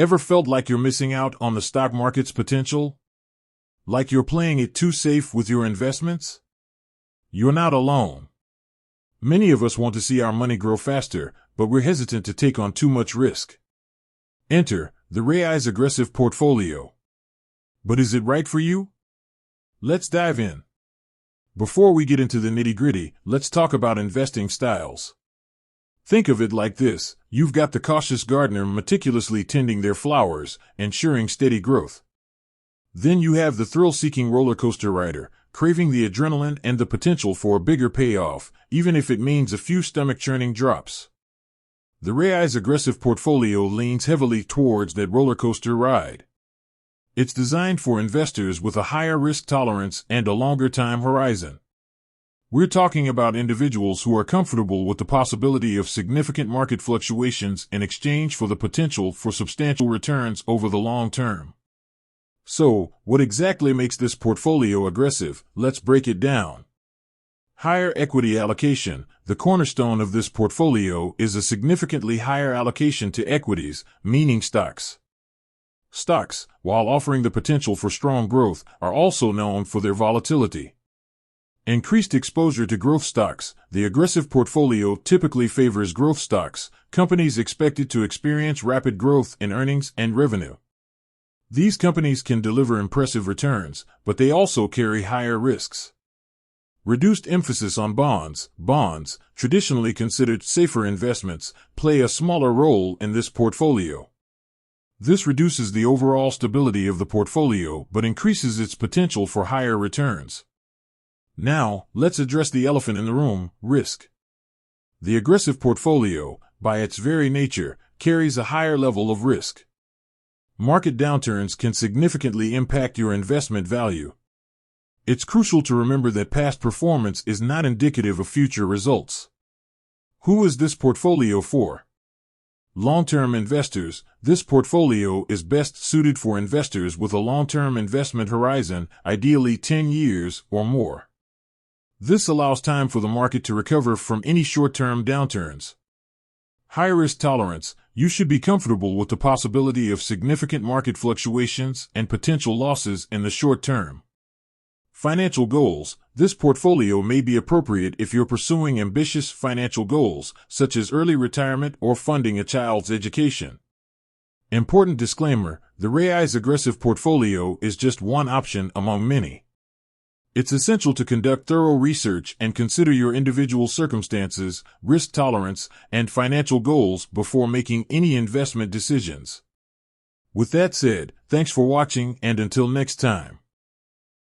Ever felt like you're missing out on the stock market's potential? Like you're playing it too safe with your investments? You're not alone. Many of us want to see our money grow faster, but we're hesitant to take on too much risk. Enter the Raiz aggressive portfolio. But is it right for you? Let's dive in. Before we get into the nitty-gritty, let's talk about investing styles. Think of it like this: you've got the cautious gardener meticulously tending their flowers, ensuring steady growth. Then you have the thrill-seeking roller coaster rider, craving the adrenaline and the potential for a bigger payoff, even if it means a few stomach-churning drops. The Raiz aggressive portfolio leans heavily towards that roller coaster ride. It's designed for investors with a higher risk tolerance and a longer time horizon. We're talking about individuals who are comfortable with the possibility of significant market fluctuations in exchange for the potential for substantial returns over the long term. So, what exactly makes this portfolio aggressive? Let's break it down. Higher equity allocation. The cornerstone of this portfolio is a significantly higher allocation to equities, meaning stocks. Stocks, while offering the potential for strong growth, are also known for their volatility. Increased exposure to growth stocks. The aggressive portfolio typically favors growth stocks, companies expected to experience rapid growth in earnings and revenue. These companies can deliver impressive returns, but they also carry higher risks. Reduced emphasis on bonds. Bonds, traditionally considered safer investments, play a smaller role in this portfolio. This reduces the overall stability of the portfolio but increases its potential for higher returns. Now, let's address the elephant in the room: risk. The aggressive portfolio, by its very nature, carries a higher level of risk. Market downturns can significantly impact your investment value. It's crucial to remember that past performance is not indicative of future results. Who is this portfolio for? Long-term investors. This portfolio is best suited for investors with a long-term investment horizon, ideally 10 years or more. This allows time for the market to recover from any short-term downturns. High risk tolerance. You should be comfortable with the possibility of significant market fluctuations and potential losses in the short term. Financial goals. This portfolio may be appropriate if you're pursuing ambitious financial goals, such as early retirement or funding a child's education. Important disclaimer: the Raiz aggressive portfolio is just one option among many. It's essential to conduct thorough research and consider your individual circumstances, risk tolerance, and financial goals before making any investment decisions. With that said, thanks for watching, and until next time.